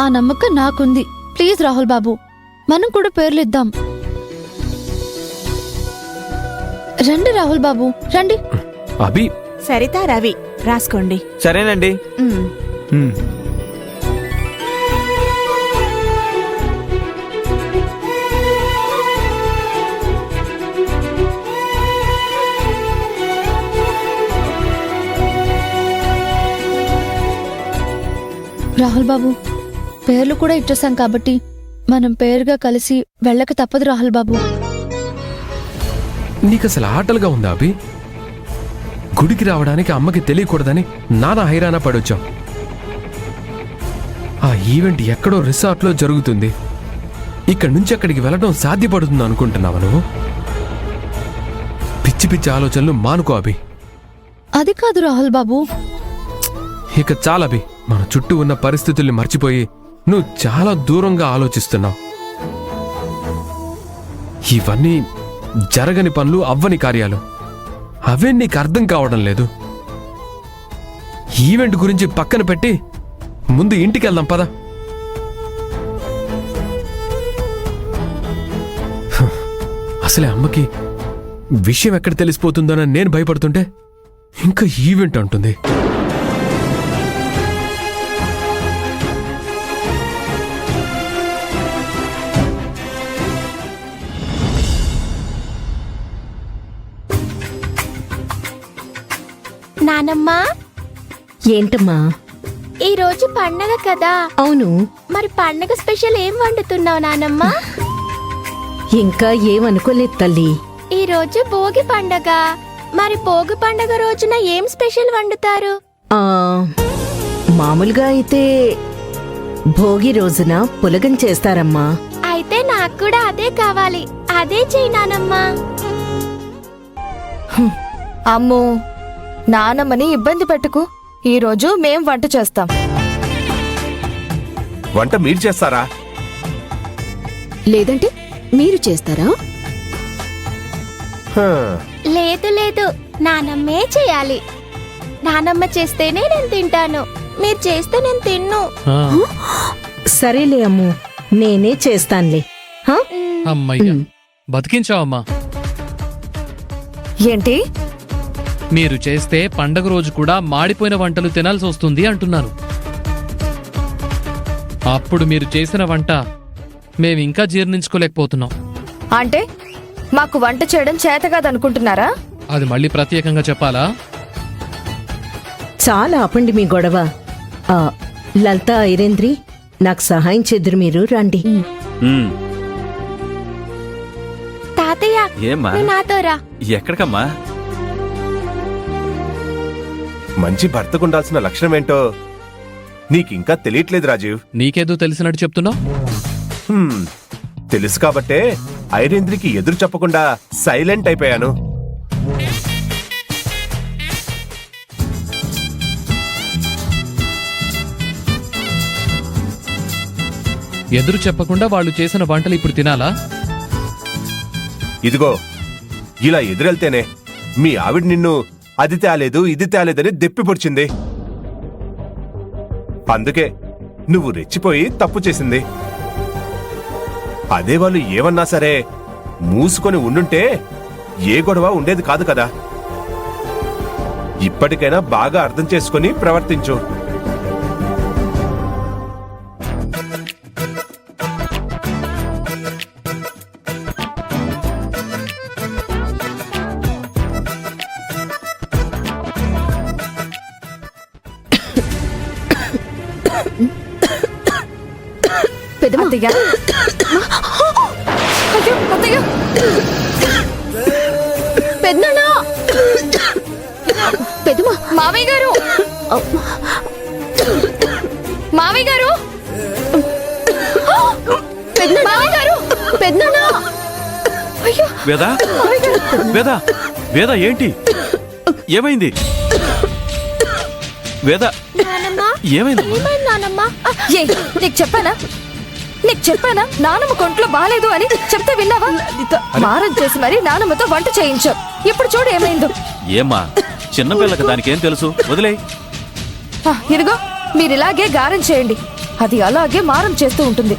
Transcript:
ఆ నమ్మకం నాకుంది. ప్లీజ్ రాహుల్ బాబు, మనం కూడా పేర్లు ఇద్దాం. రండి రాహుల్ బాబు, రండి. అభి, సరిత, రవి రాసుకోండి. సరేనండి. రాహుల్ బాబు, పేర్లు కూడా ఇచ్చేసాం కాబట్టి మనం పేరుగా కలిసి వెళ్ళక తప్పదు రాహుల్ బాబు. నీకు అసలు ఆటలుగా ఉందా అభి? గుడికి రావడానికి అమ్మకి తెలియకూడదని నానా హైరాణ పడొచ్చాం. ఆ ఈవెంట్ ఎక్కడో రిసార్ట్లో జరుగుతుంది. ఇక్కడి నుంచి అక్కడికి వెళ్ళడం సాధ్యపడుతుంది అనుకుంటున్నావా నువ్వు? పిచ్చి పిచ్చి ఆలోచనలు మానుకో అభి. అది కాదు రాహుల్ బాబు. ఇక చాలభి, మన చుట్టూ ఉన్న పరిస్థితుల్ని మర్చిపోయి నువ్వు చాలా దూరంగా ఆలోచిస్తున్నావు. ఇవన్నీ జరగని పనులు, అవ్వని కార్యాలు. అవే నీకు అర్థం కావడం లేదు. ఈవెంట్ గురించి పక్కన పెట్టి ముందు ఇంటికి వెళ్దాం పద. అసలే అమ్మకి విషయం ఎక్కడ తెలిసిపోతుందోనని నేను భయపడుతుంటే ఇంకా ఈవెంట్ అంటుంది. నానమ్మా, ఏంటమ్మా? ఈ రోజు పండగ కదా. అవును. మరి పండగ స్పెషల్ ఏం వండుతున్నావు నానమ్మా? ఇంకా ఏమనుకోలేదు తల్లి. ఈ రోజు భోగి పండగ. మరి భోగి పండగ రోజున ఏం స్పెషల్ వండుతారు? ఆ మామూలుగా అయితే భోగి రోజున పులగం చేస్తారమ్మా. అయితే నాకు కూడా అదే కావాలి. అదే చెయ్యి నానమ్మా. అమ్మో, నానమ్మని ఇబ్బంది పెట్టుకు. ఈరోజు మేం వంట చేస్తాం. వంట మీరు చేస్తారా? లేదంటే మీరు చేస్తారా? లేదు లేదు, నానమ్మే చేయాలి. నానమ్మ చేస్తేనే నేను తింటాను. మీరు చేస్తే నేను తిన్ను. సరేలే అమ్ము, నేనే చేస్తానులే. హా? అమ్మయ్య, బతికించావమ్మా. ఏంటి? మీరు చేస్తే పండగ రోజు కూడా మాడిపోయిన వంటలు తినాల్సి వస్తుంది అంటున్నాను. అప్పుడు మీరు చేసిన వంట మేమింకా జీర్ణించుకోలేకపోతున్నాం. అంటే మాకు వంట చేయడం చేతకాదనుకుంటున్నారా? అది మళ్ళీ ప్రత్యేకంగా చెప్పాలా? చాలా ఆపండి మీ గొడవ. ఆ లలిత, ఐరేంద్రి, నాకు సహాయం చేద్దరు. మీరు రండి. తాతయ్య, ఏమ్మా? నువ్వు నాతో రా. ఎక్కడికమ్మా? మంచి భర్తకుండాల్సిన లక్షణం ఏంటో నీకింకా తెలియట్లేదు రాజీవ్. నీకేదో తెలిసినట్టు చెప్తున్నావు. తెలుసు కాబట్టే ఐరేంద్రికి ఎదురు చెప్పకుండా సైలెంట్ అయిపోయాను. ఎదురు చెప్పకుండా వాళ్ళు చేసిన వంటలు ఇప్పుడు తినాలా? ఇదిగో, ఇలా ఎదురెళ్తేనే మీ ఆవిడ నిన్ను అది తేలేదు ఇది తేలేదని దెప్పి పొడిచింది. అందుకే నువ్వు రెచ్చిపోయి తప్పు చేసింది. అదే వాళ్ళు ఏమన్నా సరే మూసుకొని ఉండుంటే ఏ గొడవ ఉండేది కాదు కదా. ఇప్పటికైనా బాగా అర్థం చేసుకుని ప్రవర్తించు. అత్తయ్య, అత్తయ్య, పెద్దనా, పెద్దమా, మావయ్య గారు, మావయ్య గారు, మావయ్య గారు, పెద్దనా. వేదా, వేదా, వేదా, ఏంటి ఏమైంది? వేదా, నానమ్మా, ఏమైంది? ఏమైంది నానమ్మా? నీకు చెప్పానా నానమ్మ కొంట్లో బాలేదు అని? చెప్తే విన్నావా? మారం చేసి మరి నానమ్మతో వంట చేయించావు. ఇప్పుడు చూడు ఏమైందో. ఏమ్మా, చిన్నపిల్లకి దానికేం తెలుసు, వదిలే. ఇదిగో, మీరిలాగే గారం చేయండి. అది అలాగే మారం చేస్తూ ఉంటుంది